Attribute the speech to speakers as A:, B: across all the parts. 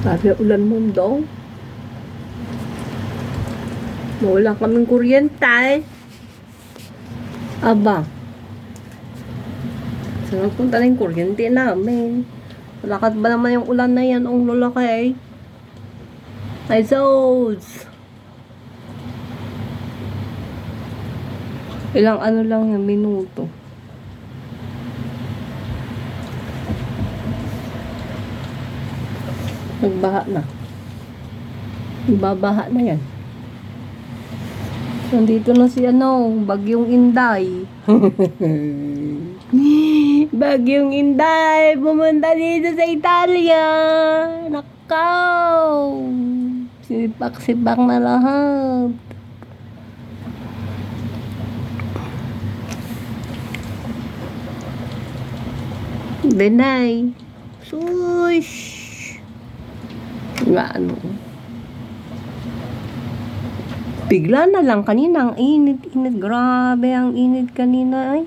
A: Sabi ulan mundo. Wala kaming kuryente. Aba. Saan punta na yung kuryente namin? Lakat ba naman yung ulan na yan? Ang lalaki. Ay, Zodes. Ilang ano lang yung minuto. Nagbaha na. Ibabaha na yan. Nandito na si Bagyong Inday. Bagyong Inday, pumunta dito sa Italia. Nakaw. Sipak-sipak na lahat. Benay. Sush. Nga bigla na lang kanina ang init. Grabe ang init kanina ay.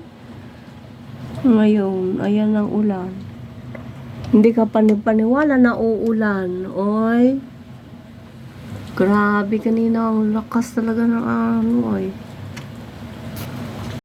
A: Ngayon, ayan ang ulan. Hindi ka panipaniwala na uulan. Oy. Grabe kanina ang lakas talaga ng ay.